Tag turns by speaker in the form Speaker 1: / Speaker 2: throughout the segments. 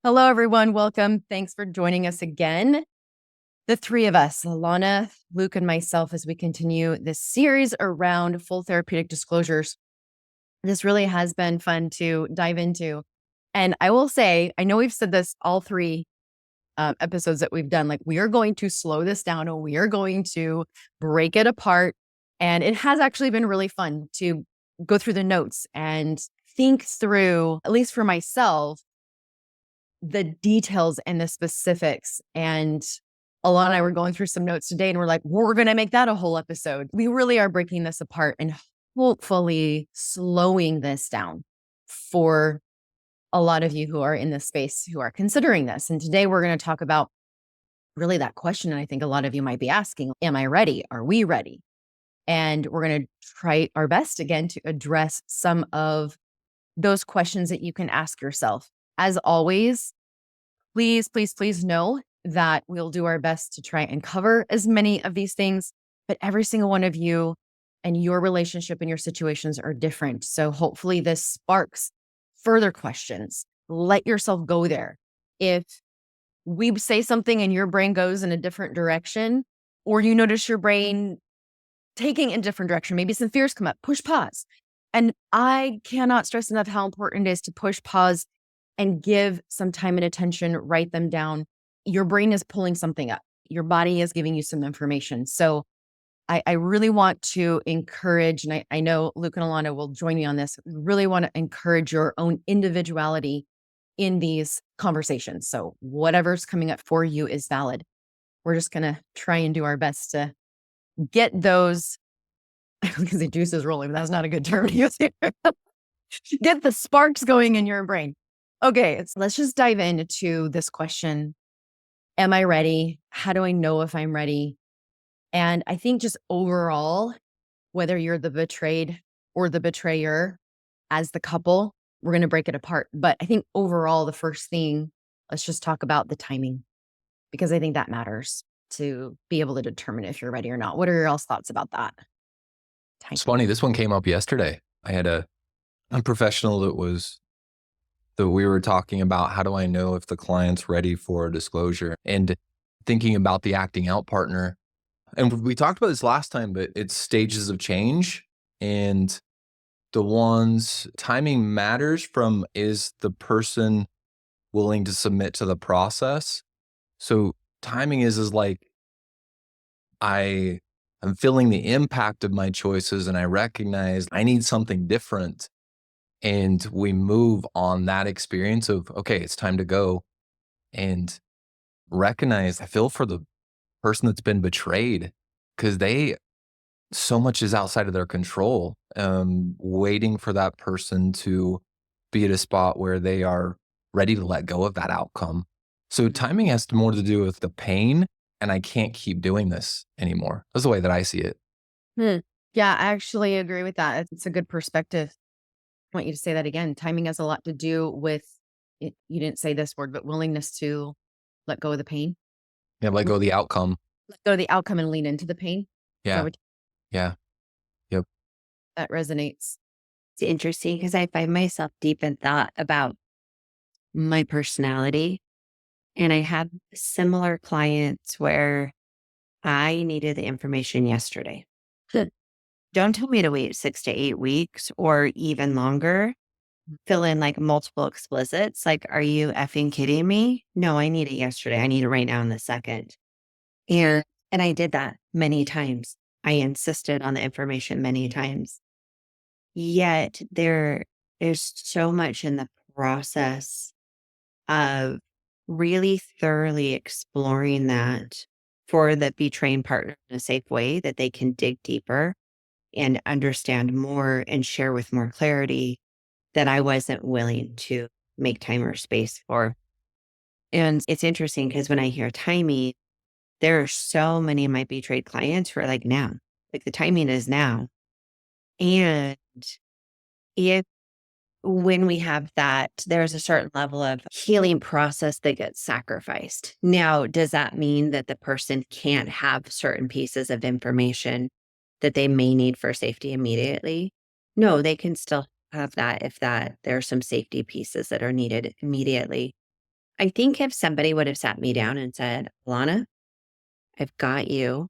Speaker 1: Hello, everyone. Welcome. Thanks for joining us again. The three of us, Alana, Luke, and myself, as we continue this series around full therapeutic disclosures. This really has been fun to dive into. And I will say, I know we've said this all three episodes that we've done, like we are going to slow this down and we are going to break it apart. And it has actually been really fun to go through the notes and think through, at least for myself, the details and the specifics. And Alana and I were going through some notes today and we're like, we're going to make that a whole episode. We really are breaking this apart and hopefully slowing this down for a lot of you who are in this space who are considering this. And today we're going to talk about really that question. And I think a lot of you might be asking, am I ready? Are we ready? And we're going to try our best again to address some of those questions that you can ask yourself. As always, please know that we'll do our best to try and cover as many of these things, but every single one of you and your relationship and your situations are different. So hopefully this sparks further questions. Let yourself go there. If we say something and your brain goes in a different direction, or you notice your brain taking in a different direction, maybe some fears come up, push pause. And I cannot stress enough how important it is to push pause and give some time and attention, write them down. Your brain is pulling something up. Your body is giving you some information. So I really want to encourage, and I know Luke and Alana will join me on this, really want to encourage your own individuality in these conversations. So whatever's coming up for you is valid. We're just going to try and do our best to get those, because the juice is rolling, but that's not a good term to use here. Get the sparks going in your brain. Okay, let's just dive into this question. Am I ready? How do I know if I'm ready? And I think just overall, whether you're the betrayed or the betrayer as the couple, we're going to break it apart. But I think overall, the first thing, let's just talk about the timing, because I think that matters to be able to determine if you're ready or not. What are your all's thoughts about that?
Speaker 2: It's funny. This one came up yesterday. I had a professional that we were talking about, how do I know if the client's ready for a disclosure, and thinking about the acting out partner. And we talked about this last time, but it's stages of change, and the ones timing matters from, is the person willing to submit to the process? So timing is like, I'm feeling the impact of my choices and I recognize I need something different. And we move on that experience of, okay, it's time to go, and recognize I feel for the person that's been betrayed, because so much is outside of their control. Waiting for that person to be at a spot where they are ready to let go of that outcome. So timing has more to do with the pain, and I can't keep doing this anymore. That's the way that I see it.
Speaker 1: Yeah, I actually agree with that. It's a good perspective. I want you to say that again. Timing has a lot to do with it. You didn't say this word, but willingness to let go of the pain,
Speaker 2: Yeah, let go of the outcome.
Speaker 1: let go of the outcome and lean into the pain. Is that
Speaker 2: Yeah.
Speaker 1: what
Speaker 2: Yeah. Yep.
Speaker 1: that resonates?
Speaker 3: It's interesting because I find myself deep in thought about my personality. And I have similar clients where I needed the information yesterday. Don't tell me to wait 6 to 8 weeks or even longer. Fill in like multiple explicits. Like, are you effing kidding me? No, I need it yesterday. I need it right now in the second. And I did that many times. I insisted on the information many times. Yet there is so much in the process of really thoroughly exploring that for the betraying partner in a safe way that they can dig deeper and understand more and share with more clarity that I wasn't willing to make time or space for. And it's interesting because when I hear timing, there are so many of my betrayed clients who are like, now, like the timing is now. And if when we have that, there's a certain level of healing process that gets sacrificed. Now, does that mean that the person can't have certain pieces of information that they may need for safety immediately? No, they can still have that if there are some safety pieces that are needed immediately. I think if somebody would have sat me down and said, Alana, I've got you.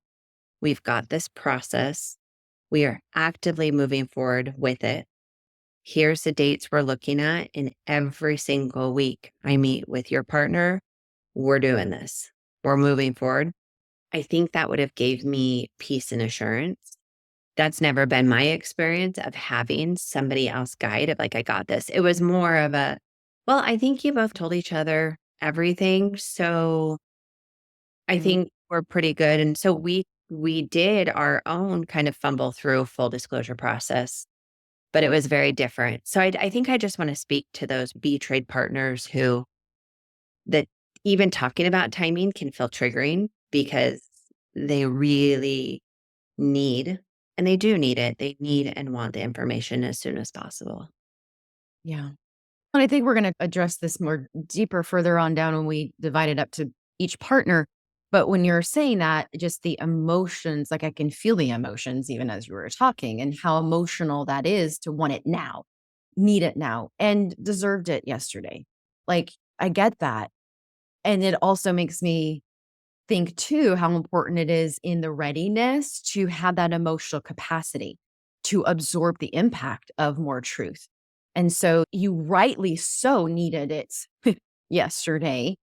Speaker 3: We've got this process. We are actively moving forward with it. Here's the dates we're looking at. And every single week I meet with your partner. We're doing this. We're moving forward. I think that would have gave me peace and assurance. That's never been my experience of having somebody else guide it. Like, I got this. It was more of a, well, I think you both told each other everything. So I
Speaker 1: Mm.
Speaker 3: think we're pretty good. And so we did our own kind of fumble through full disclosure process, but it was very different. So I think I just want to speak to those B trade partners who that even talking about timing can feel triggering because they really need, and they do need it. They need and want the information as soon as possible.
Speaker 1: Yeah. And I think we're going to address this more deeper further on down when we divide it up to each partner. But when you're saying that, just the emotions, like I can feel the emotions even as you were talking, and how emotional that is to want it now, need it now, and deserved it yesterday. Like, I get that. And it also makes me think too how important it is in the readiness to have that emotional capacity to absorb the impact of more truth. And so you rightly so needed it yesterday.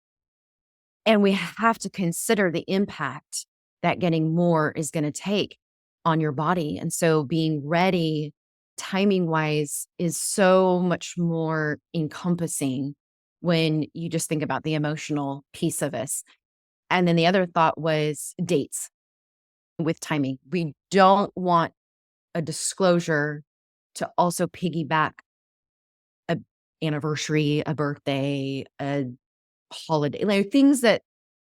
Speaker 1: And we have to consider the impact that getting more is going to take on your body. And so being ready, timing wise, is so much more encompassing when you just think about the emotional piece of this. And then the other thought was dates with timing. We don't want a disclosure to also piggyback a anniversary, a birthday, a holiday, like things that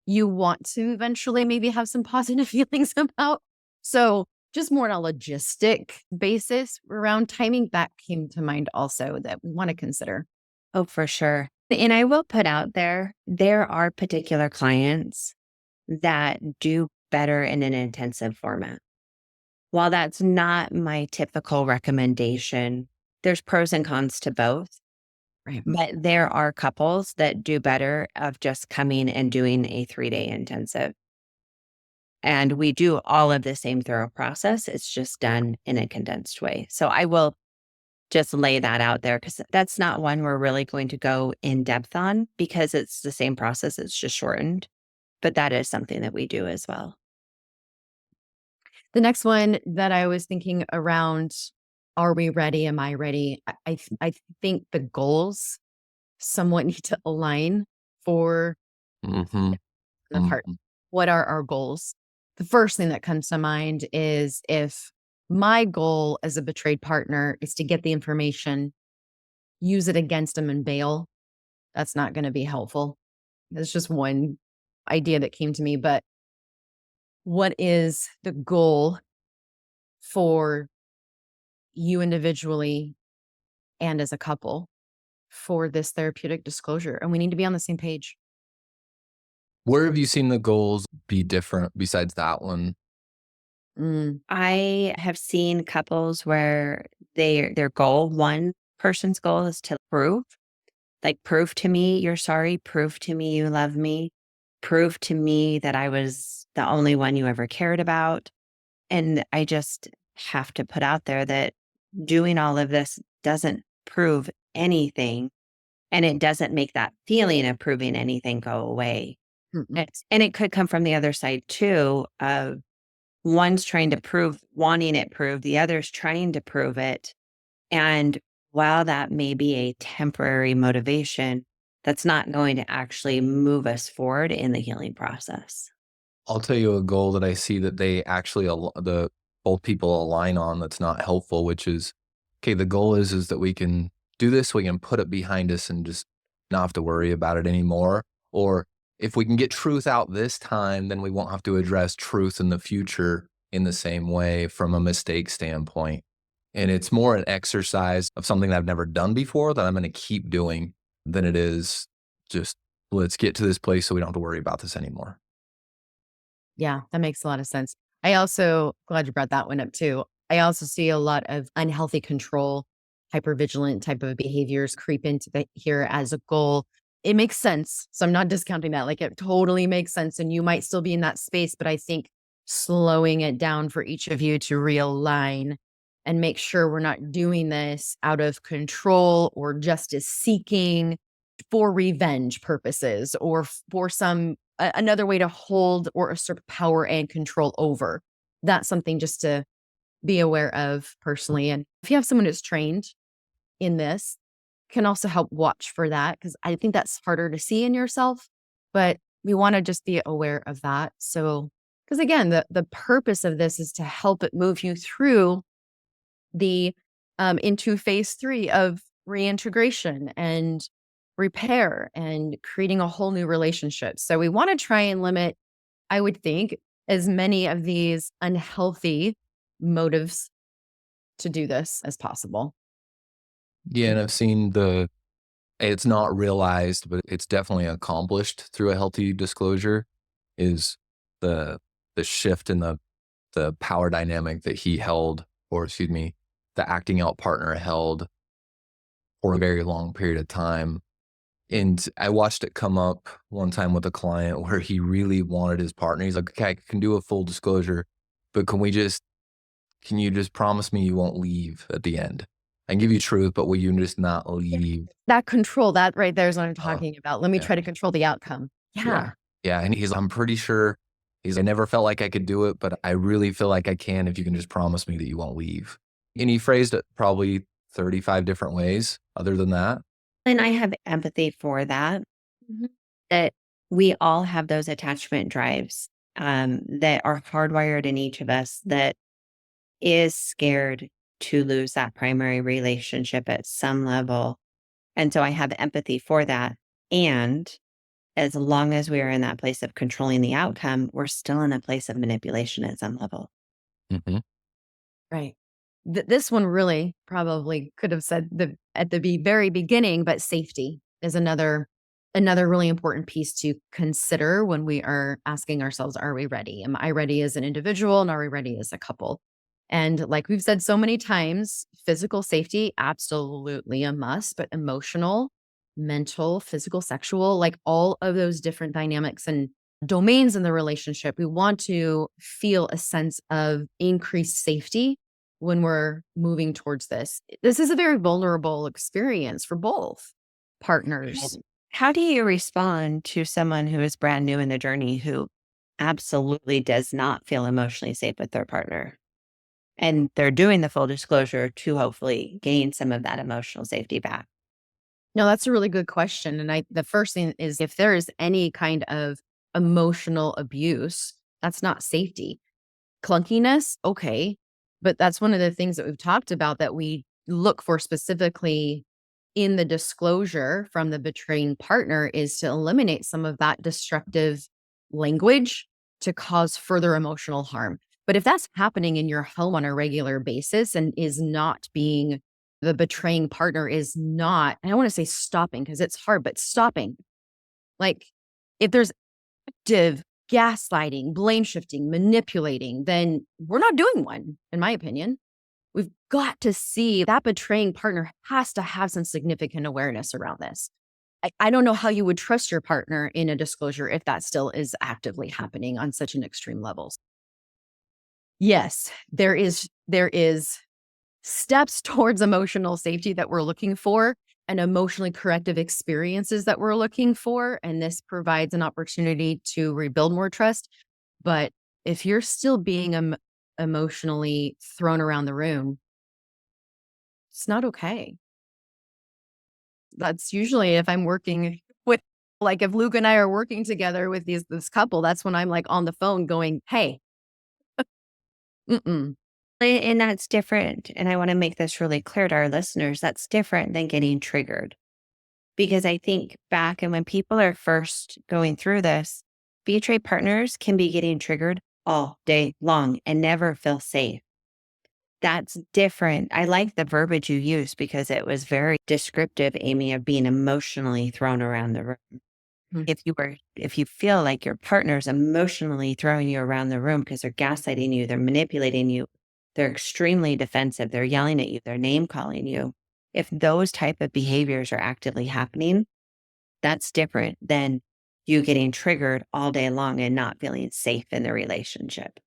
Speaker 1: you want to eventually maybe have some positive feelings about. So just more on a logistic basis around timing, that came to mind also that we want to consider.
Speaker 3: Oh, for sure. And I will put out there are particular clients that do better in an intensive format. While that's not my typical recommendation, there's pros and cons to both.
Speaker 1: Right.
Speaker 3: But there are couples that do better of just coming and doing a 3-day intensive. And we do all of the same thorough process. It's just done in a condensed way. So I will just lay that out there because that's not one we're really going to go in depth on because it's the same process. It's just shortened. But that is something that we do as well.
Speaker 1: The next one that I was thinking around, are we ready? Am I ready? I think the goals somewhat need to align for
Speaker 2: Mm-hmm.
Speaker 1: the part. What are our goals? The first thing that comes to mind is if my goal as a betrayed partner is to get the information, use it against them and bail, that's not going to be helpful. That's just one idea that came to me. But what is the goal for you individually and as a couple for this therapeutic disclosure? And we need to be on the same page.
Speaker 2: Where have you seen the goals be different besides that one?
Speaker 1: Mm,
Speaker 3: I have seen couples where their goal, one person's goal is to prove, like prove to me you're sorry, prove to me you love me, prove to me that I was the only one you ever cared about. And I just have to put out there that doing all of this doesn't prove anything. And it doesn't make that feeling of proving anything go away.
Speaker 1: mm-mm.
Speaker 3: And it could come from the other side too, of one's trying to prove, wanting it proved, the other's trying to prove it. And while that may be a temporary motivation, that's not going to actually move us forward in the healing process.
Speaker 2: I'll tell you a goal that I see that they actually the both people align on that's not helpful, which is okay. The goal is that we can do this, we can put it behind us and just not have to worry about it anymore. Or if we can get truth out this time, then we won't have to address truth in the future in the same way from a mistake standpoint. And it's more an exercise of something that I've never done before that I'm going to keep doing than it is just let's get to this place so we don't have to worry about this anymore.
Speaker 1: Yeah, that makes a lot of sense. I also, glad you brought that one up too. I also see a lot of unhealthy control, hypervigilant type of behaviors creep into here as a goal. it makes sense. So I'm not discounting that. Like, it totally makes sense. And you might still be in that space, but I think slowing it down for each of you to realign and make sure we're not doing this out of control or justice seeking for revenge purposes or for some another way to hold or assert power and control over. That's something just to be aware of personally. And if you have someone who's trained in this, can also help watch for that, because I think that's harder to see in yourself, but we want to just be aware of that. So, because again, the purpose of this is to help it move you through the into phase 3 of reintegration and repair and creating a whole new relationship. So we want to try and limit, I would think, as many of these unhealthy motives to do this as possible.
Speaker 2: Yeah, and I've seen it's not realized, but it's definitely accomplished through a healthy disclosure is the shift in the power dynamic that he held, or excuse me, the acting out partner held for a very long period of time. And I watched it come up one time with a client where he really wanted his partner. He's like, okay, I can do a full disclosure, but can you just promise me you won't leave at the end? I can give you truth, but will you just not leave?
Speaker 1: That control, that right there is what I'm
Speaker 2: Uh,
Speaker 1: talking about. Let me
Speaker 2: yeah.
Speaker 1: try to control the outcome.
Speaker 2: Yeah.
Speaker 1: Yeah.
Speaker 2: Yeah, and I'm pretty sure I never felt like I could do it, but I really feel like I can if you can just promise me that you won't leave. And he phrased it probably 35 different ways other than that.
Speaker 3: And I have empathy for that,
Speaker 1: Mhm.
Speaker 3: that we all have those attachment drives that are hardwired in each of us that is scared to lose that primary relationship at some level. And so I have empathy for that. And as long as we are in that place of controlling the outcome, we're still in a place of manipulation at some level.
Speaker 2: Mhm.
Speaker 1: Right. This one really probably could have said at the very beginning, but safety is another really important piece to consider when we are asking ourselves, are we ready? Am I ready as an individual and are we ready as a couple? And like we've said so many times, physical safety, absolutely a must, but emotional, mental, physical, sexual, like all of those different dynamics and domains in the relationship, we want to feel a sense of increased safety when we're moving towards this. This is a very vulnerable experience for both partners.
Speaker 3: How do you respond to someone who is brand new in the journey who absolutely does not feel emotionally safe with their partner? And they're doing the full disclosure to hopefully gain some of that emotional safety back.
Speaker 1: No, that's a really good question. And the first thing is if there is any kind of emotional abuse, that's not safety. Clunkiness, okay. But that's one of the things that we've talked about that we look for specifically in the disclosure from the betraying partner is to eliminate some of that destructive language to cause further emotional harm. But if that's happening in your home on a regular basis and is not being the betraying partner is not, I don't want to say stopping because it's hard, but stopping. Like if there's active gaslighting, blame shifting, manipulating, then we're not doing one, in my opinion. We've got to see that betraying partner has to have some significant awareness around this. I don't know how you would trust your partner in a disclosure if that still is actively happening on such an extreme level. Yes, there is steps towards emotional safety that we're looking for and emotionally corrective experiences that we're looking for. And this provides an opportunity to rebuild more trust. But if you're still being emotionally thrown around the room, it's not okay. That's usually if I'm working with, like, if Luke and I are working together with this couple, that's when I'm like on the phone going, hey, mm-mm.
Speaker 3: And that's different. And I want to make this really clear to our listeners. That's different than getting triggered. Because I think back and when people are first going through this, betrayed partners can be getting triggered all day long and never feel safe. That's different. I like the verbiage you used because it was very descriptive, Amie, of being emotionally thrown around the room.
Speaker 1: Hmm.
Speaker 3: If you feel like your partner's emotionally throwing you around the room because they're gaslighting you, they're manipulating you, they're extremely defensive, they're yelling at you, they're name calling you. If those type of behaviors are actively happening, That's different than you getting triggered all day long and not feeling safe in the relationship.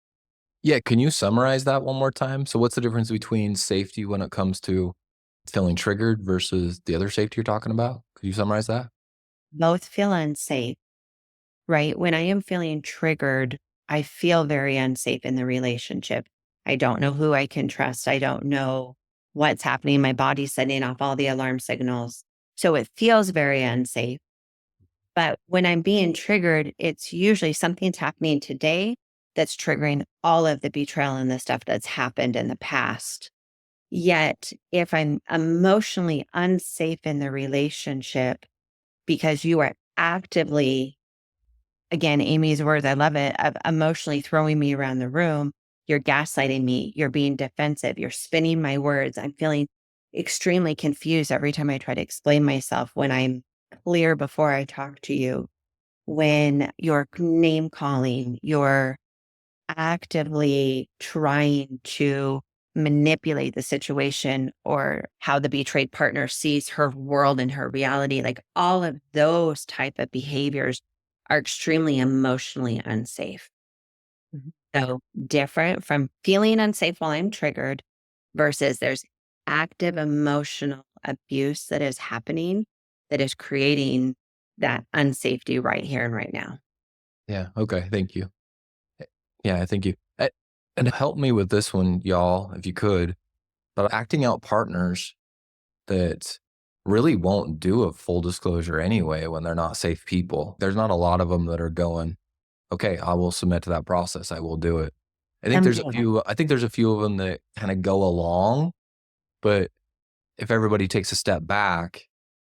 Speaker 2: Yeah, can you summarize that one more time? So what's the difference between safety when it comes to feeling triggered versus the other safety you're talking about? Could you summarize that?
Speaker 3: Both feel unsafe, right? When I am feeling triggered, I feel very unsafe in the relationship. I don't know who I can trust. I don't know what's happening. My body's setting off all the alarm signals. So it feels very unsafe. But when I'm being triggered, it's usually something's happening today that's triggering all of the betrayal and the stuff that's happened in the past. Yet, if I'm emotionally unsafe in the relationship because you are actively, again, Amy's words, I love it, of emotionally throwing me around the room, you're gaslighting me, you're being defensive, you're spinning my words. I'm feeling extremely confused every time I try to explain myself when I'm clear before I talk to you, when you're name calling, you're actively trying to manipulate the situation or how the betrayed partner sees her world and her reality. Like all of those type of behaviors are extremely emotionally unsafe.
Speaker 1: Mhm.
Speaker 3: So different from feeling unsafe while I'm triggered versus there's active emotional abuse that is happening that is creating that unsafety right here and right now.
Speaker 2: Yeah, okay, thank you. Yeah, thank you. And help me with this one, y'all, if you could. But acting out partners that really won't do a full disclosure anyway when they're not safe people. There's not a lot of them that are going, "Okay, I will submit to that process. I will do it." I think there's a few of them that kinda go along, but if everybody takes a step back,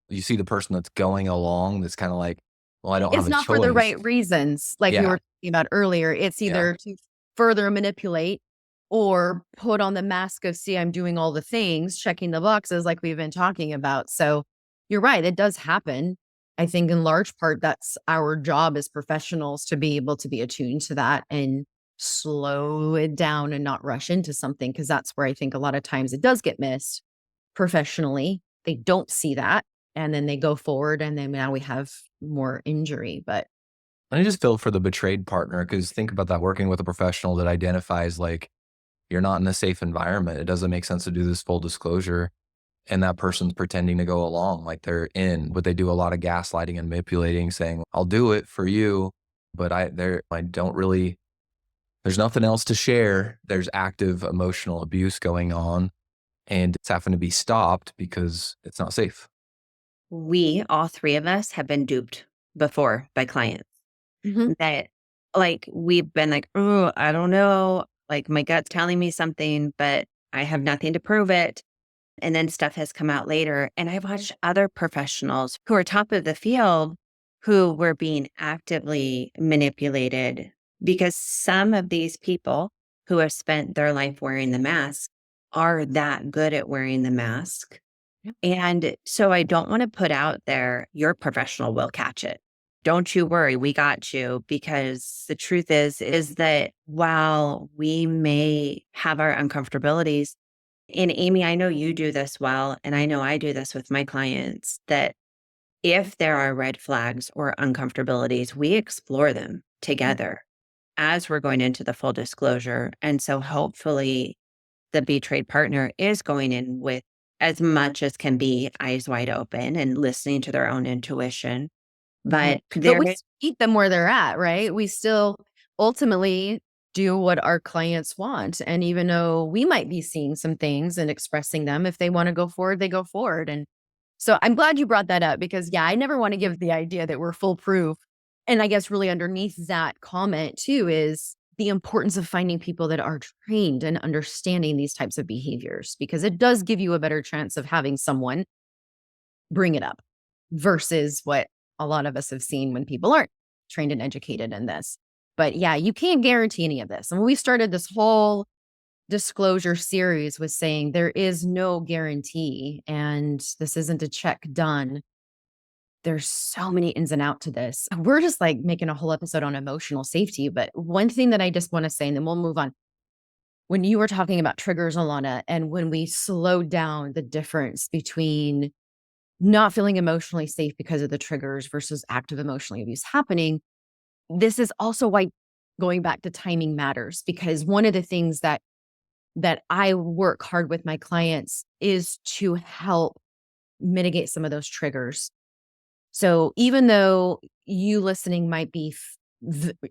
Speaker 2: you see the person that's going along that's kinda like, "Well, I don't have
Speaker 1: It's
Speaker 2: a
Speaker 1: not for the
Speaker 2: choice."
Speaker 1: right reasons, like we
Speaker 2: Yeah,
Speaker 1: were talking about earlier. It's
Speaker 2: yeah.
Speaker 1: either to further manipulate or put on the mask of, "See, I'm doing all the things, checking the boxes," like we've been talking about. So you're right, it does happen. I think in large part, that's our job as professionals to be able to be attuned to that and slow it down and not rush into something. Because that's where I think a lot of times it does get missed professionally. They don't see that, and then they go forward, and then now we have more injury, but
Speaker 2: I just feel for the betrayed partner because think about that, working with a professional that identifies, like, you're not in a safe environment. It doesn't make sense to do this full disclosure, and that person's pretending to go along like they're in, but they do a lot of gaslighting and manipulating, saying, "I'll do it for you, but I don't really there's nothing else to share." There's active emotional abuse going on, and it's having to be stopped because it's not safe.
Speaker 3: We, all three of us, have been duped before by clients
Speaker 1: Mhm.
Speaker 3: that, like, we've been like, "Oh, I don't know. Like, my gut's telling me something, but I have nothing to prove it." And then stuff has come out later. And I've watched other professionals who are top of the field who were being actively manipulated because some of these people who have spent their life wearing the mask are that good at wearing the mask.
Speaker 1: Yep.
Speaker 3: And so I don't want to put out there, your professional will catch it. Don't you worry, we got you. Because the truth is that while we may have our uncomfortabilities, and Amy, I know you do this well, and I know I do this with my clients, that if there are red flags or uncomfortabilities, we explore them together as we're going into the full disclosure. And so hopefully the betrayed partner is going in with as much as can be eyes wide open and listening to their own intuition.
Speaker 1: Mhm.
Speaker 3: But
Speaker 1: But
Speaker 3: there
Speaker 1: we
Speaker 3: is,
Speaker 1: meet them where they're at, right? We still ultimately do what our clients want. And even though we might be seeing some things and expressing them, if they want to go forward, they go forward. And so I'm glad you brought that up because, yeah, I never want to give the idea that we're foolproof. And I guess really underneath that comment, too, is the importance of finding people that are trained and understanding these types of behaviors because it does give you a better chance of having someone bring it up versus what a lot of us have seen when people aren't trained and educated in this. But yeah, you can't guarantee any of this. And when we started this whole disclosure series was saying there is no guarantee and this isn't a check done. There's so many ins and out to this. We're just like making a whole episode on emotional safety. But one thing that I just want to say, and then we'll move on. When you were talking about triggers, Alana, and when we slowed down the difference between not feeling emotionally safe because of the triggers versus active emotional abuse happening. This is also why going back to timing matters, because one of the things that I work hard with my clients is to help mitigate some of those triggers. So even though you listening might be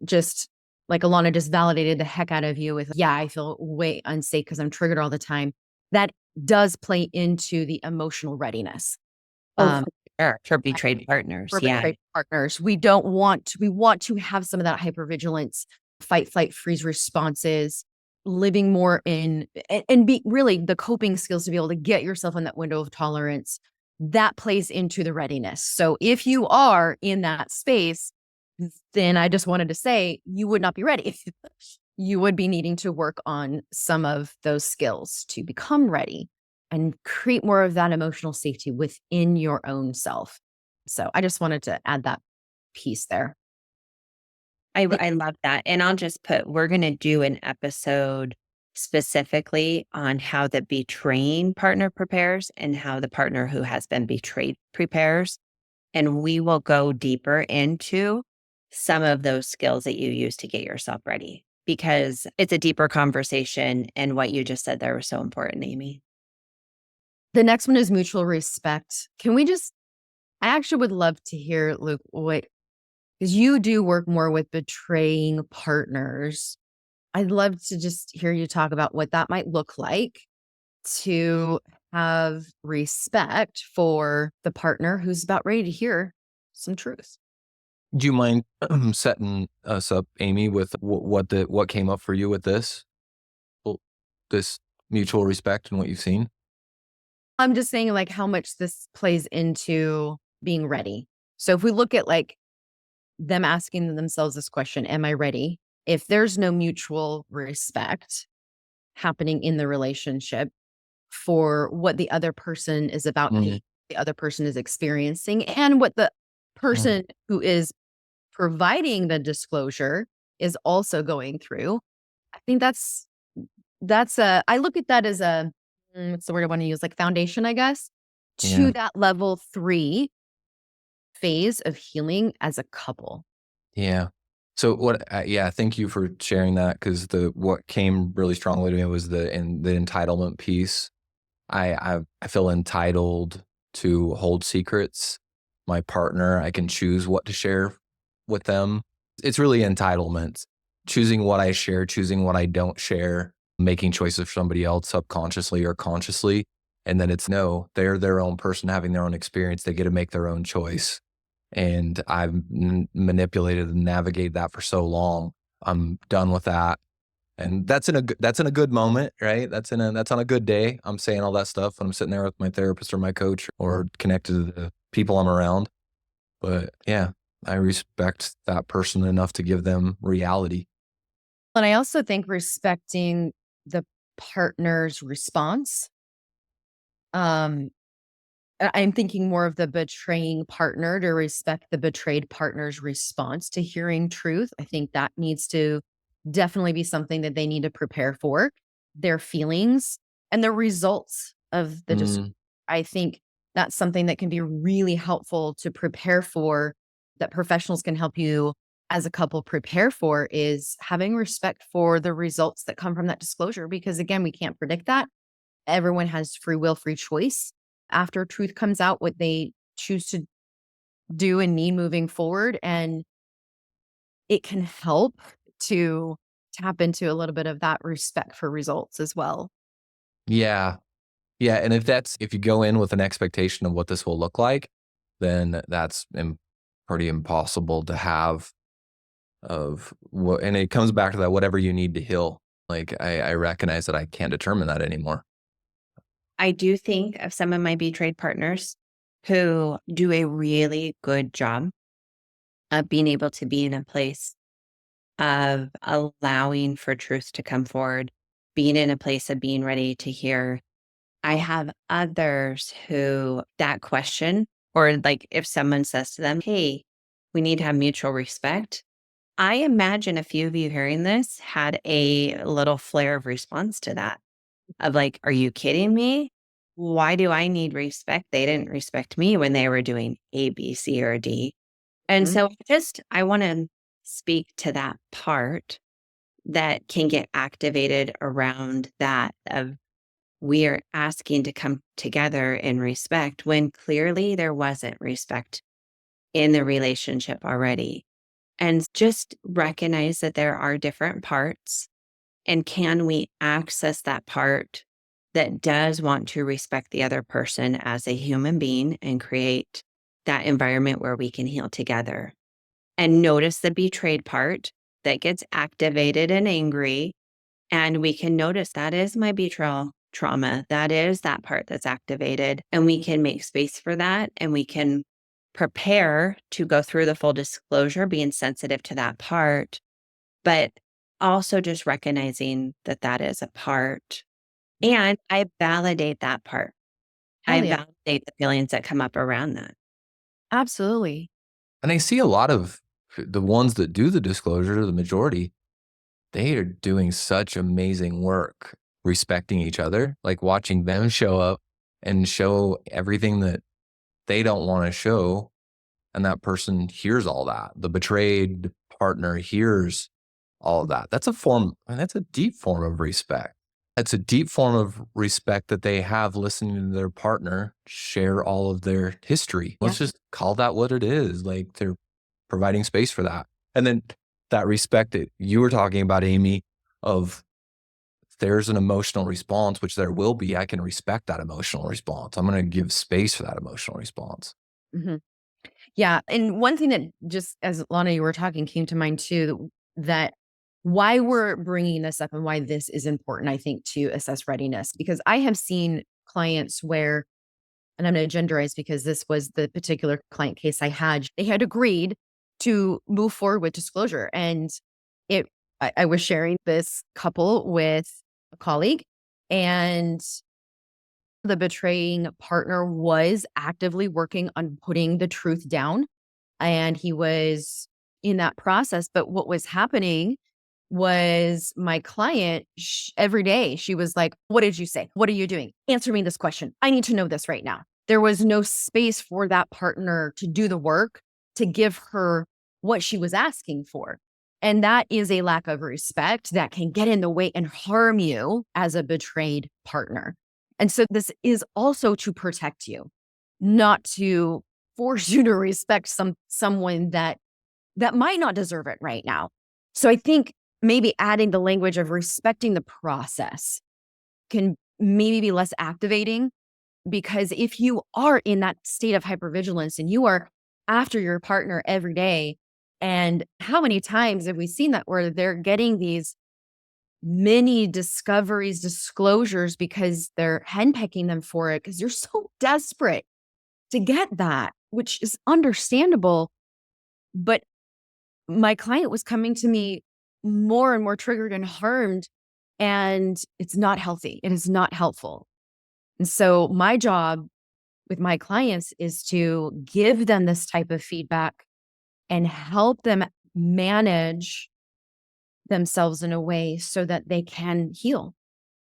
Speaker 1: just like Alana just validated the heck out of you with, yeah, I feel way unsafe because I'm triggered all the time. That does play into the emotional readiness.
Speaker 3: Oh,
Speaker 1: Um,
Speaker 3: for sure. For betrayed partners.
Speaker 1: for
Speaker 3: Yeah.
Speaker 1: betrayed partners, we want to have some of that hypervigilance, fight, flight, freeze responses, living more in and be really the coping skills to be able to get yourself in that window of tolerance. That plays into the readiness. So if you are in that space, then I just wanted to say you would not be ready. You would be needing to work on some of those skills to become ready and create more of that emotional safety within your own self. So I just wanted to add that piece there.
Speaker 3: I love that. And I'll just put, we're going to do an episode specifically on how the betraying partner prepares and how the partner who has been betrayed prepares. And we will go deeper into some of those skills that you use to get yourself ready because it's a deeper conversation. And what you just said there was so important, Amie.
Speaker 1: The next one is mutual respect. I actually would love to hear, Luke, because you do work more with betraying partners. I'd love to just hear you talk about what that might look like to have respect for the partner who's about ready to hear some truth.
Speaker 2: Do you mind setting us up, Amie, with what came up for you with well, this mutual respect and what you've seen?
Speaker 1: I'm just saying like how much this plays into being ready. So if we look at like them asking themselves this question, am I ready? If there's no mutual respect happening in the relationship for what the other person is about,
Speaker 2: Mm,
Speaker 1: the other person is experiencing, and what the person who is providing the disclosure is also going through, I think I look at that as what's the word I want to use? Like foundation, I guess,
Speaker 2: yeah,
Speaker 1: to that level 3 phase of healing as a couple.
Speaker 2: yeah. So yeah, thank you for sharing that because what came really strongly to me was the entitlement piece. I feel entitled to hold secrets. My partner, I can choose what to share with them. It's really entitlement, choosing what I share, choosing what I don't share, making choices for somebody else subconsciously or consciously. And then it's no, they're their own person having their own experience. They get to make their own choice. And I've manipulated and navigated that for so long. I'm done with that. And that's in a good moment, right? That's on a good day. I'm saying all that stuff when I'm sitting there with my therapist or my coach or connected to the people I'm around. But yeah, I respect that person enough to give them reality.
Speaker 1: And I also think respecting the partner's response. Um, I'm thinking more of the betraying partner to respect the betrayed partner's response to hearing truth. I think that needs to definitely be something that they need to prepare for, their feelings and the results of the
Speaker 2: Mm,
Speaker 1: I think that's something that can be really helpful to prepare for, that professionals can help you as a couple prepare for, is having respect for the results that come from that disclosure. Because again, we can't predict that. Everyone has free will, free choice. After truth comes out, what they choose to do and need moving forward. And it can help to tap into a little bit of that respect for results as well.
Speaker 2: yeah. Yeah. And if you go in with an expectation of what this will look like, then that's pretty impossible to have of what, and it comes back to that, whatever you need to heal. Like I recognize that I can't determine that anymore.
Speaker 3: I do think of some of my betrayed partners who do a really good job of being able to be in a place of allowing for truth to come forward, being in a place of being ready to hear. I have others who that question, or like if someone says to them, hey, we need to have mutual respect. I imagine a few of you hearing this had a little flare of response to that of like, are you kidding me? why do I need respect? They didn't respect me when they were doing A, B, C, or D. And
Speaker 1: Mhm.
Speaker 3: so I want to speak to that part that can get activated around that of we are asking to come together in respect when clearly there wasn't respect in the relationship already. And just recognize that there are different parts. And can we access that part that does want to respect the other person as a human being and create that environment where we can heal together? And notice the betrayed part that gets activated and angry. And we can notice that is my betrayal trauma. That is that part that's activated. And we can make space for that. And we can prepare to go through the full disclosure, being sensitive to that part, but also just recognizing that that is a part. And I validate that part. I
Speaker 1: Hell yeah.
Speaker 3: validate the feelings that come up around that.
Speaker 1: Absolutely.
Speaker 2: And I see a lot of the ones that do the disclosure, the majority, they are doing such amazing work respecting each other, like watching them show up and show everything that they don't want to show. And that person hears all that. The betrayed partner hears all of that. That's a form, and that's a deep form of respect. It's a deep form of respect that they have listening to their partner share all of their history.
Speaker 1: Yeah.
Speaker 2: Let's just call that what it is. Like they're providing space for that. And then that respect that you were talking about, Amie, of there's an emotional response, which there will be. I can respect that emotional response. I'm going to give space for that emotional response.
Speaker 1: Mhm. Yeah, and one thing that just as Lana, you were talking came to mind too, that why we're bringing this up and why this is important, I think, to assess readiness, because I have seen clients where, and I'm going to genderize because this was the particular client case I had, they had agreed to move forward with disclosure. And it, I was sharing this couple with a colleague, and the betraying partner was actively working on putting the truth down, and he was in that process. But what was happening was my client, every day, she was like, "What did you say? What are you doing? Answer me this question. I need to know this right now." There was no space for that partner to do the work to give her what she was asking for. And that is a lack of respect that can get in the way and harm you as a betrayed partner. And so this is also to protect you, not to force you to respect someone that might not deserve it right now. So I think maybe adding the language of respecting the process can maybe be less activating, because if you are in that state of hypervigilance and you are after your partner every day, and how many times have we seen that where they're getting these mini discoveries, disclosures because they're henpecking them for it because you're so desperate to get that, which is understandable. But my client was coming to me more and more triggered and harmed, and it's not healthy. It is not helpful. And so my job with my clients is to give them this type of feedback and help them manage themselves in a way so that they can heal.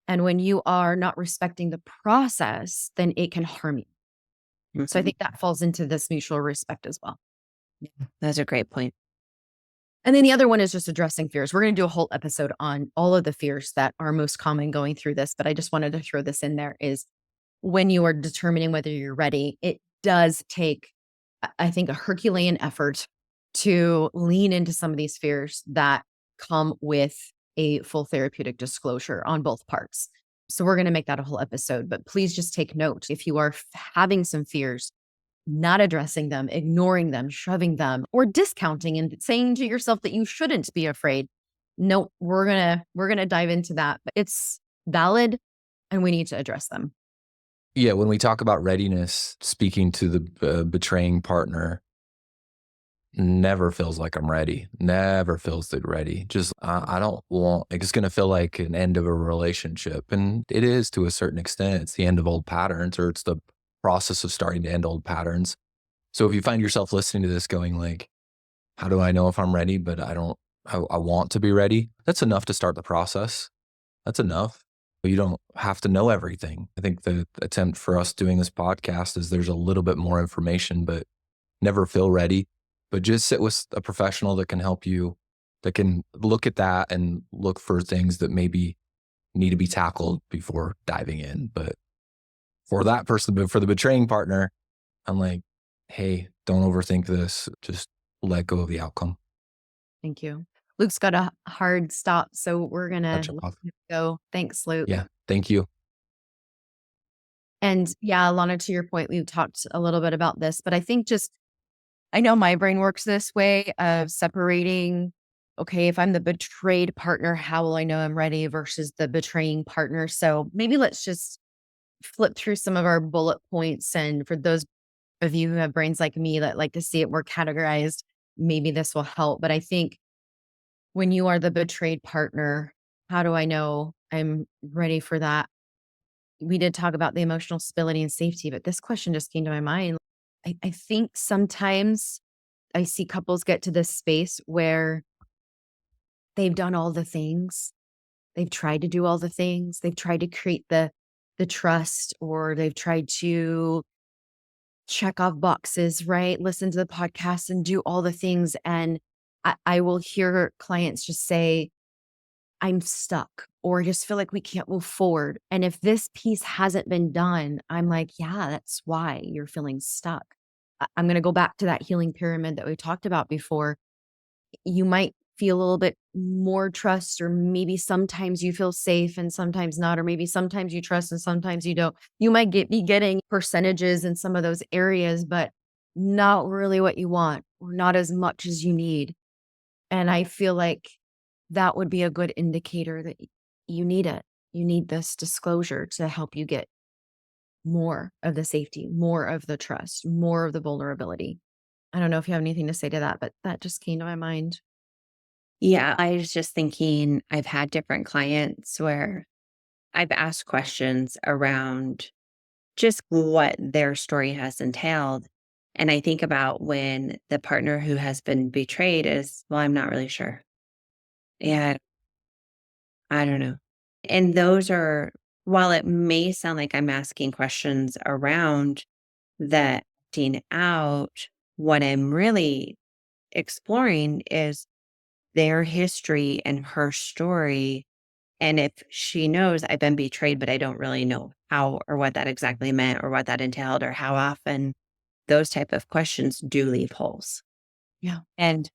Speaker 1: And when you are not respecting the process, then it can harm you. So I
Speaker 3: Mhm.
Speaker 1: think that falls into this mutual respect as well.
Speaker 3: That's a great point.
Speaker 1: And then the other one is just addressing fears. We're going to do a whole episode on all of the fears that are most common going through this, but I just wanted to throw this in there is when you are determining whether you're ready, it does take, I think, a Herculean effort to lean into some of these fears that come with a full therapeutic disclosure on both parts. So we're going to make that a whole episode, but please just take note if you are having some fears, not addressing them, ignoring them, shoving them, or discounting and saying to yourself that you shouldn't be afraid. No, we're going to dive into that, but it's valid and we need to address them.
Speaker 2: Yeah, when we talk about readiness, speaking to the betraying partner, never feels like I'm ready. Never feels that ready. Just I don't want. Like, it's gonna feel like an end of a relationship, and it is to a certain extent. It's the end of old patterns, or it's the process of starting to end old patterns. So if you find yourself listening to this, going like, "How do I know if I'm ready?" But I don't. I want to be ready. That's enough to start the process. That's enough. You don't have to know everything. I think the attempt for us doing this podcast is there's a little bit more information, but never feel ready. But just sit with a professional that can help you, that can look at that and look for things that maybe need to be tackled before diving in. But for that person, but for the betraying partner, I'm like, hey, don't overthink this. Just let go of the outcome.
Speaker 1: Thank you. Luke's got a hard stop, so we're going to
Speaker 2: Gotcha.
Speaker 1: let
Speaker 2: Awesome.
Speaker 1: him go. Thanks, Luke.
Speaker 2: Yeah. Thank you.
Speaker 1: And yeah, Alana, to your point, we talked a little bit about this, but I think I know my brain works this way of separating, okay, if I'm the betrayed partner, how will I know I'm ready versus the betraying partner? So maybe let's just flip through some of our bullet points. And for those of you who have brains like me that like to see it more categorized, maybe this will help. But I think when you are the betrayed partner, how do I know I'm ready for that? We did talk about the emotional stability and safety, but this question just came to my mind. I think sometimes I see couples get to this space where they've done all the things. They've tried to do all the things. They've tried to create the trust, or they've tried to check off boxes, right? Listen to the podcast and do all the things. And I will hear clients just say, I'm stuck, or just feel like we can't move forward. And if this piece hasn't been done, I'm like, yeah, that's why you're feeling stuck. I'm going to go back to that healing pyramid that we talked about before. You might feel a little bit more trust, or maybe sometimes you feel safe and sometimes not, or maybe sometimes you trust and sometimes you don't. You might be getting percentages in some of those areas, but not really what you want, or not as much as you need. And I feel like that would be a good indicator that you need it. You need this disclosure to help you get more of the safety, more of the trust, more of the vulnerability. I don't know if you have anything to say to that, but that just came to my mind.
Speaker 3: Yeah, I was just thinking I've had different clients where I've asked questions around just what their story has entailed. And I think about when the partner who has been betrayed is, well, I'm not really sure. Yeah, I don't know. And those are, while it may sound like I'm asking questions around that acting out, what I'm really exploring is their history and her story. And if she knows I've been betrayed, but I don't really know how or what that exactly meant or what that entailed or how often, those type of questions do leave holes.
Speaker 1: Yeah.
Speaker 3: And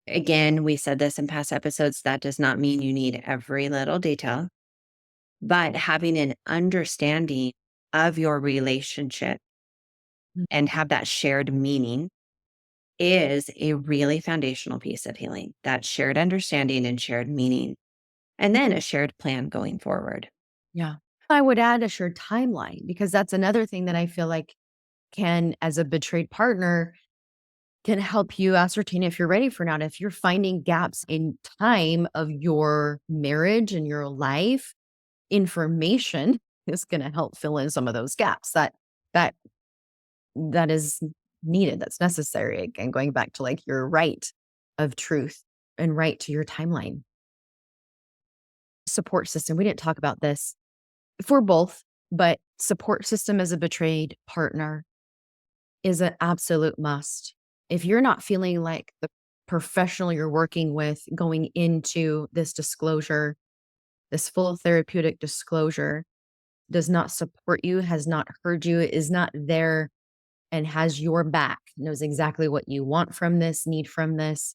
Speaker 3: again, we said this in past episodes, that does not mean you need every little detail, but having an understanding of your relationship
Speaker 1: Mm.
Speaker 3: and have that shared meaning is a really foundational piece of healing. That shared understanding and shared meaning, and then a shared plan going forward.
Speaker 1: Yeah. I would add a shared timeline, because that's another thing that I feel like can, as a betrayed partner, can help you ascertain if you're ready for not. If you're finding gaps in time of your marriage and your life, information is going to help fill in some of those gaps that that is needed, that's necessary. Again, going back to like your right of truth and right to your timeline. Support system. We didn't talk about this for both, but support system as a betrayed partner is an absolute must. If you're not feeling like the professional you're working with going into this disclosure, this full therapeutic disclosure, does not support you, has not heard you, is not there and has your back, knows exactly what you want from this, need from this,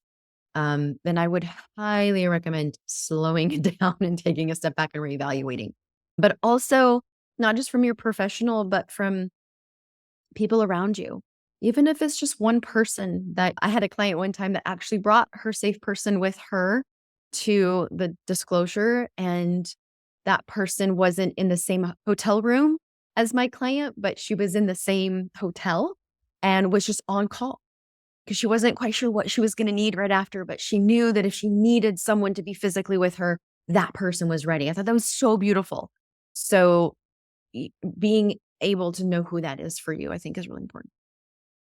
Speaker 1: then I would highly recommend slowing it down and taking a step back and reevaluating. But also, not just from your professional, but from people around you. Even if it's just one person. That I had a client one time that actually brought her safe person with her to the disclosure, and that person wasn't in the same hotel room as my client, but she was in the same hotel and was just on call because she wasn't quite sure what she was going to need right after, but she knew that if she needed someone to be physically with her, that person was ready. I thought that was so beautiful. So being able to know who that is for you, I think is really important.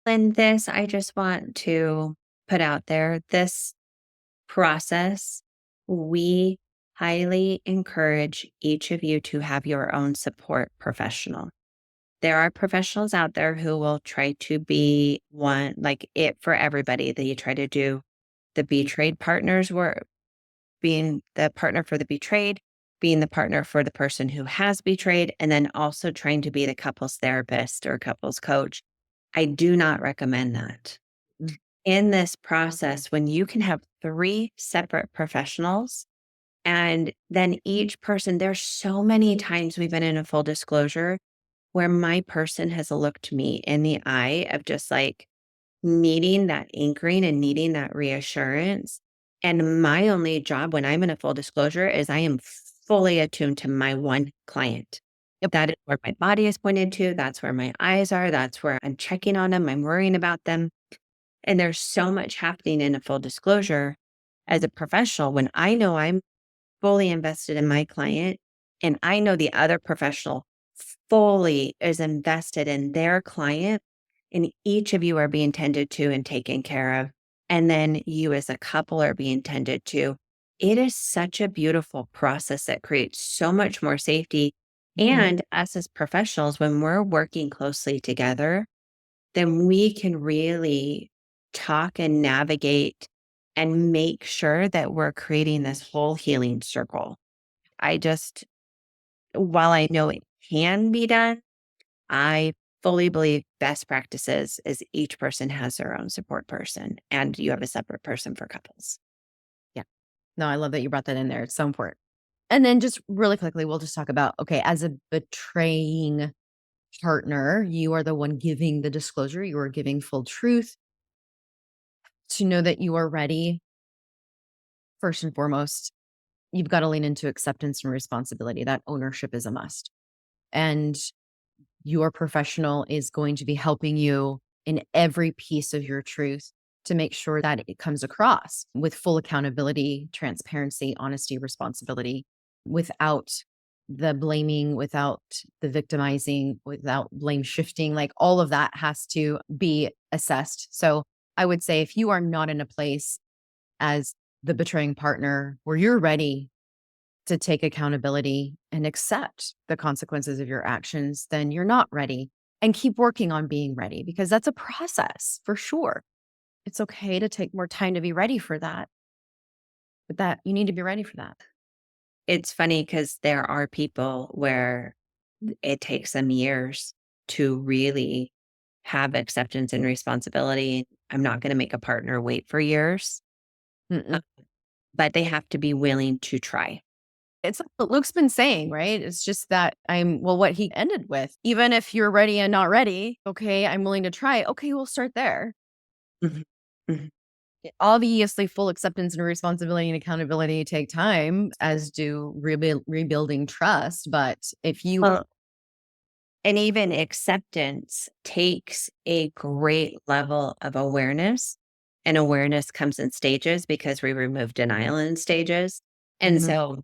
Speaker 3: And this, I just want to put out there this process, we highly encourage each of you to have your own support professional. There are professionals out there who will try to be one, like it for everybody. They try to do the betrayed partners were being the partner for the betrayed, being the partner for the person who has betrayed, and then also trying to be the couples therapist or couples coach. I do not recommend that.
Speaker 1: Mm.
Speaker 3: In this process, when you can have three separate professionals, and then each person, there's so many times we've been in a full disclosure where my person has looked me in the eye of just like needing that anchoring and needing that reassurance. And my only job when I'm in a full disclosure is I am fully attuned to my one client.
Speaker 1: Yep.
Speaker 3: That is where my body is pointed to. That's where my eyes are. That's where I'm checking on them. I'm worrying about them. And there's so much happening in a full disclosure as a professional when I know I'm fully invested in my client and I know the other professional fully is invested in their client and each of you are being tended to and taken care of. And then you as a couple are being tended to. It is such a beautiful process that creates so much more safety. And us as professionals, when we're working closely together, then we can really talk and navigate and make sure that we're creating this whole healing circle. I just, while I know it can be done, I fully believe best practices is each person has their own support person and you have a separate person for couples.
Speaker 1: Yeah. No, I love that you brought that in there. It's so important. And then just really quickly, we'll just talk about, okay, as a betraying partner, you are the one giving the disclosure, you are giving full truth. To know that you are ready, first and foremost, you've got to lean into acceptance and responsibility. That ownership is a must. And your professional is going to be helping you in every piece of your truth to make sure that it comes across with full accountability, transparency, honesty, responsibility, without the blaming, without the victimizing, without blame shifting. Like all of that has to be assessed. So I would say if you are not in a place as the betraying partner where you're ready to take accountability and accept the consequences of your actions, then you're not ready. And keep working on being ready because that's a process for sure. It's okay to take more time to be ready for that, but that you need to be ready for that.
Speaker 3: It's funny because there are people where it takes them years to really have acceptance and responsibility. I'm not going to make a partner wait for years, uh,
Speaker 1: Mm-mm.
Speaker 3: but they have to be willing to try.
Speaker 1: It's what Luke's been saying, right? It's just that what he ended with, even if you're ready and not ready, okay, I'm willing to try. Okay, we'll start there.
Speaker 3: Mhm. Mhm.
Speaker 1: Obviously, full acceptance and responsibility and accountability take time, as do rebuilding trust. But if you,
Speaker 3: Well, and even acceptance takes a great level of awareness. And awareness comes in stages because we remove denial in stages. And
Speaker 1: Mhm.
Speaker 3: so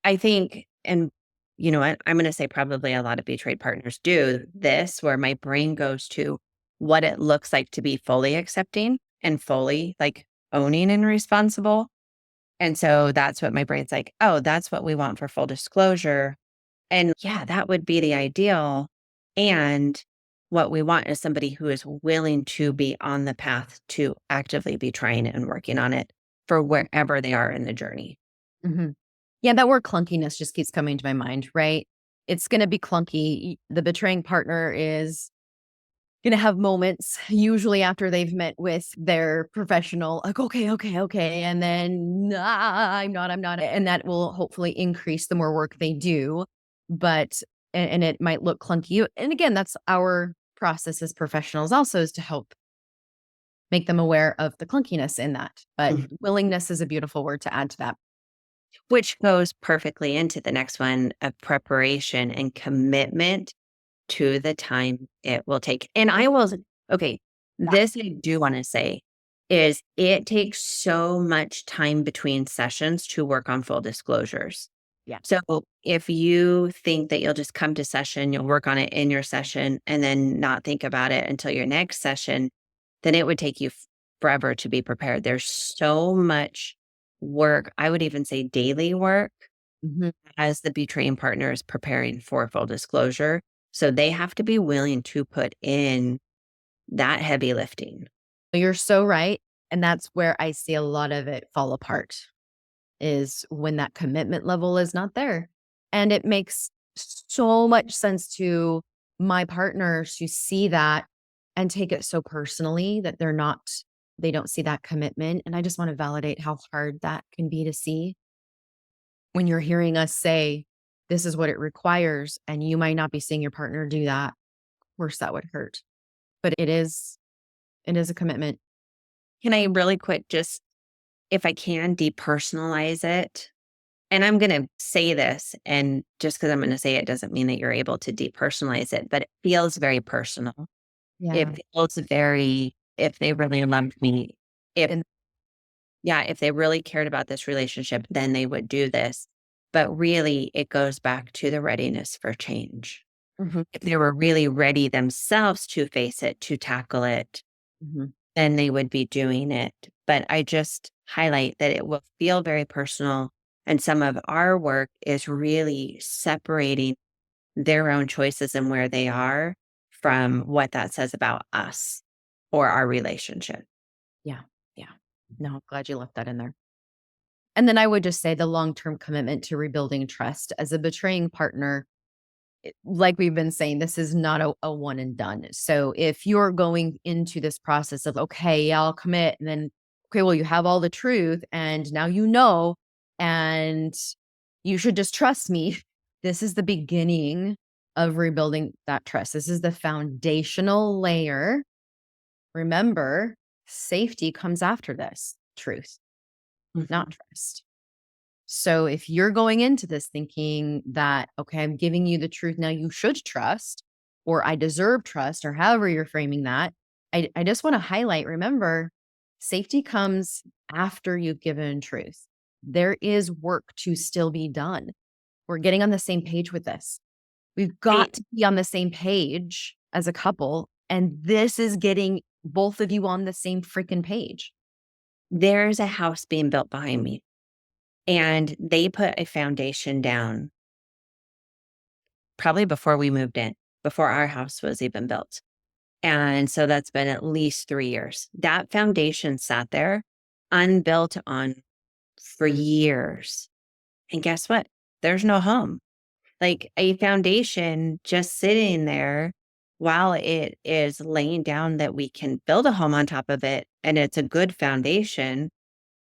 Speaker 3: I think, and you know, I'm going to say probably a lot of betrayed partners do this, where my brain goes to what it looks like to be fully accepting and fully like owning and responsible. And so that's what my brain's like, oh, that's what we want for full disclosure. And yeah, that would be the ideal. And what we want is somebody who is willing to be on the path to actively be trying it and working on it for wherever they are in the journey.
Speaker 1: Mhm. Yeah, that word clunkiness just keeps coming to my mind, right? It's gonna be clunky. The betraying partner is gonna have moments, usually after they've met with their professional, like, "Okay, okay, okay," and then, I'm not," and that will hopefully increase the more work they do, but and it might look clunky, and again, that's our process as professionals also is to help make them aware of the clunkiness in that, but
Speaker 3: Mhm.
Speaker 1: willingness is a beautiful word to add to that.
Speaker 3: Which goes perfectly into the next one of preparation and commitment to the time it will take. And I will, okay, this I do want to say is it takes so much time between sessions to work on full disclosures.
Speaker 1: Yeah.
Speaker 3: So if you think that you'll just come to session, you'll work on it in your session and then not think about it until your next session, then it would take you forever to be prepared. There's so much work. I would even say daily work
Speaker 1: Mhm.
Speaker 3: as the betraying partner is preparing for full disclosure. So they have to be willing to put in that heavy lifting.
Speaker 1: You're so right. And that's where I see a lot of it fall apart is when that commitment level is not there. And it makes so much sense to my partners to see that and take it so personally that they don't see that commitment. And I just want to validate how hard that can be to see when you're hearing us say, this is what it requires, and you might not be seeing your partner do that. Of course, that would hurt. But it is a commitment.
Speaker 3: Can I really quick just, if I can, depersonalize it? And I'm going to say this, and just because I'm going to say it doesn't mean that you're able to depersonalize it, but it feels very personal. It
Speaker 1: Yeah.
Speaker 3: feels very, if they really loved me, if,
Speaker 1: And
Speaker 3: yeah, if they really cared about this relationship, then they would do this. But really, it goes back to the readiness for change.
Speaker 1: mhm,
Speaker 3: If they were really ready themselves to face it, to tackle it,
Speaker 1: mhm.
Speaker 3: then they would be doing it. But I just highlight that it will feel very personal. And some of our work is really separating their own choices and where they are from what that says about us or our relationship.
Speaker 1: Yeah. Yeah. No, I'm glad you left that in there. And then I would just say the long-term commitment to rebuilding trust as a betraying partner, like we've been saying, this is not a one and done. So if you're going into this process of, okay, yeah, I'll commit, and then, okay, well, you have all the truth and now you know, and you should just trust me. This is the beginning of rebuilding that trust. This is the foundational layer. Remember, safety comes after this truth, not
Speaker 3: Mhm.
Speaker 1: trust. So if you're going into this thinking that, okay, I'm giving you the truth, now you should trust, or I deserve trust, or however you're framing that, I just want to highlight, remember, safety comes after you've given truth. There is work to still be done. We're getting on the same page with this. We've got
Speaker 3: Right.
Speaker 1: to be on the same page as a couple. And this is getting both of you on the same freaking page.
Speaker 3: There's a house being built behind me, and they put a foundation down probably before we moved in, before our house was even built. And so that's been at least 3 years. That foundation sat there unbuilt on for years. And guess what? There's no home. Like a foundation just sitting there while it is laying down that we can build a home on top of it and it's a good foundation,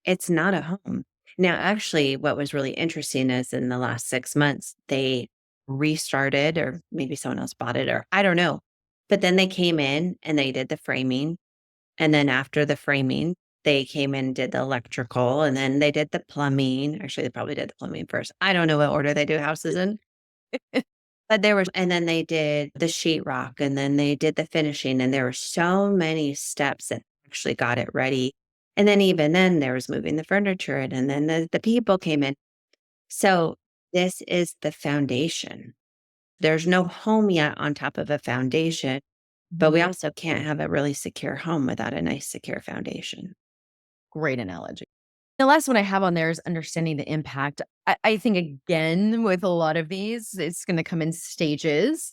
Speaker 3: it's not a home. Now, actually, what was really interesting is in the last 6 months, they restarted, or maybe someone else bought it, or I don't know. But then they came in and they did the framing. And then after the framing, they came in and did the electrical, and then they did the plumbing. Actually, they probably did the plumbing first. I don't know what order they do houses in. But there was, and then they did the sheetrock, and then they did the finishing, and there were so many steps that actually got it ready. And then even then there was moving the furniture in, and then the people came in. So this is the foundation. There's no home yet on top of a foundation, but we
Speaker 1: Mhm.
Speaker 3: also can't have a really secure home without a nice secure foundation.
Speaker 1: Great analogy. The last one I have on there is understanding the impact. I think, again, with a lot of these, it's going to come in stages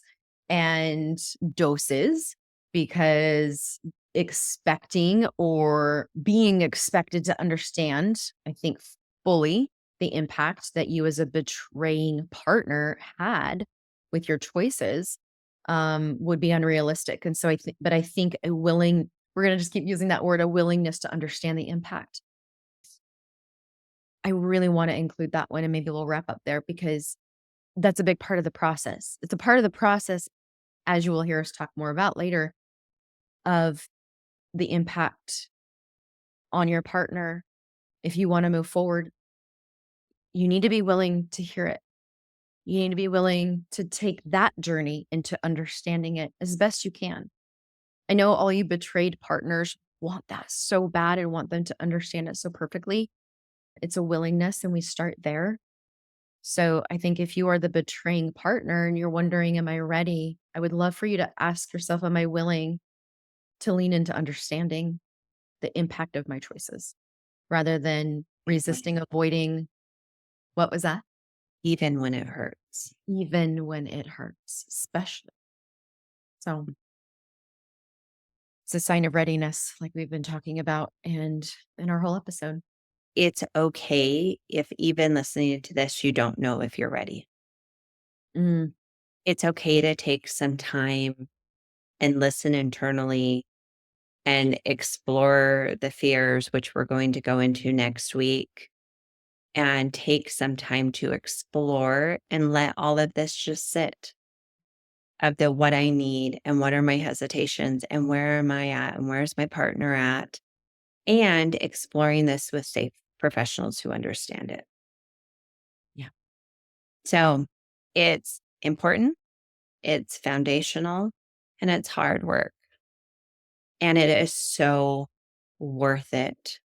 Speaker 1: and doses because expecting or being expected to understand, I think, fully the impact that you as a betraying partner had with your choices would be unrealistic. And so I think we're going to just keep using that word, a willingness to understand the impact. I really wanna include that one, and maybe we'll wrap up there because that's a big part of the process. It's a part of the process, as you will hear us talk more about later, of the impact on your partner. If you wanna move forward, you need to be willing to hear it. You need to be willing to take that journey into understanding it as best you can. I know all you betrayed partners want that so bad and want them to understand it so perfectly. It's a willingness, and we start there. So I think if you are the betraying partner and you're wondering, am I ready? I would love for you to ask yourself, am I willing to lean into understanding the impact of my choices rather than resisting, avoiding? What was that?
Speaker 3: even when it hurts.
Speaker 1: Even when it hurts, especially. So it's a sign of readiness, like we've been talking about and in our whole episode.
Speaker 3: It's okay if even listening to this, you don't know if you're ready.
Speaker 1: Mm,
Speaker 3: It's okay to take some time and listen internally and explore the fears, which we're going to go into next week, and take some time to explore and let all of this just sit of the what I need and what are my hesitations and where am I at and where's my partner at, and exploring this with safe professionals who understand it.
Speaker 1: Yeah.
Speaker 3: So it's important, it's foundational, and it's hard work. And it is so worth it.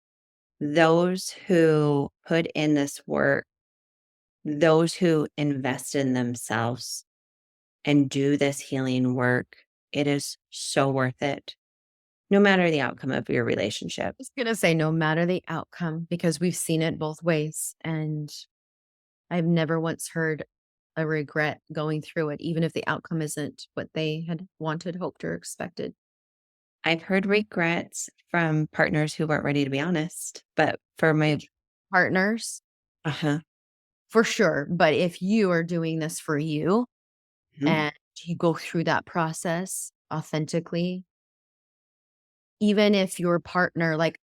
Speaker 3: Those who put in this work, those who invest in themselves and do this healing work, it is so worth it, no matter the outcome of your relationship.
Speaker 1: I was going to say, no matter the outcome, because we've seen it both ways. And I've never once heard a regret going through it, even if the outcome isn't what they had wanted, hoped, or expected.
Speaker 3: I've heard regrets from partners who weren't ready to be honest, but for my
Speaker 1: Partners,
Speaker 3: uh-huh.
Speaker 1: for sure. But if you are doing this for you
Speaker 3: Mhm.
Speaker 1: and you go through that process authentically, even if your partner, like,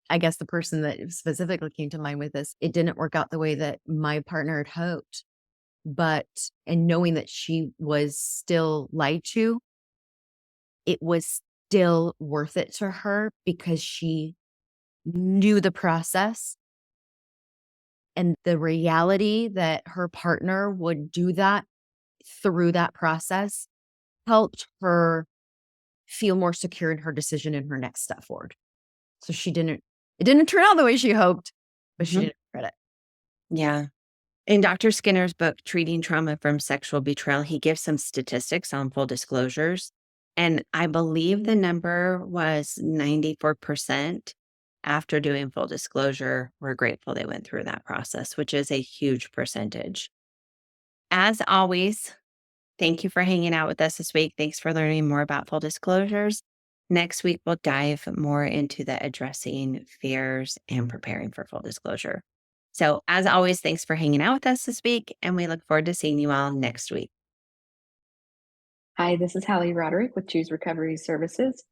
Speaker 1: I guess the person that specifically came to mind with this, it didn't work out the way that my partner had hoped. But, and knowing that she was still lied to, it was still worth it to her because she knew the process and the reality that her partner would do that through that process helped her feel more secure in her decision in her next step forward. So it didn't turn out the way she hoped, but she
Speaker 3: Mhm.
Speaker 1: didn't regret it.
Speaker 3: Yeah. In Dr. Skinner's book, Treating Trauma from Sexual Betrayal, he gives some statistics on full disclosures. And I believe the number was 94% after doing full disclosure were grateful they went through that process, which is a huge percentage. As always, thank you for hanging out with us this week. Thanks for learning more about full disclosures. Next week, we'll dive more into the addressing fears and preparing for full disclosure. So, as always, thanks for hanging out with us this week, and we look forward to seeing you all next week.
Speaker 4: Hi, this is Hallie Roderick with Choose Recovery Services,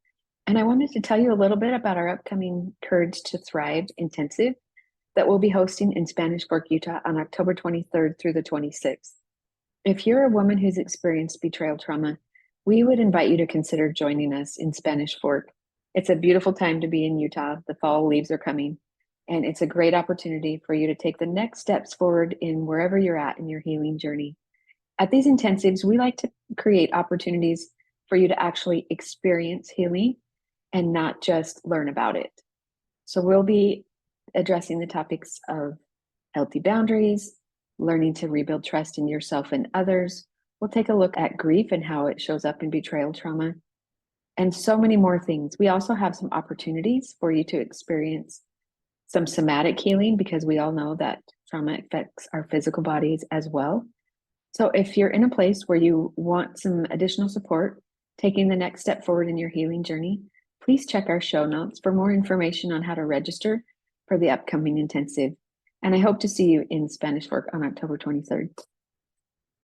Speaker 4: and I wanted to tell you a little bit about our upcoming Courage to Thrive intensive that we'll be hosting in Spanish Fork, Utah on October 23rd through the 26th. If you're a woman who's experienced betrayal trauma, we would invite you to consider joining us in Spanish Fork. It's a beautiful time to be in Utah. The fall leaves are coming, and it's a great opportunity for you to take the next steps forward in wherever you're at in your healing journey. At these intensives, we like to create opportunities for you to actually experience healing and not just learn about it. So we'll be addressing the topics of healthy boundaries, learning to rebuild trust in yourself and others. We'll take a look at grief and how it shows up in betrayal trauma, and so many more things. We also have some opportunities for you to experience some somatic healing because we all know that trauma affects our physical bodies as well. So if you're in a place where you want some additional support, taking the next step forward in your healing journey, please check our show notes for more information on how to register for the upcoming intensive. And I hope to see you in Spanish Fork on October 23rd.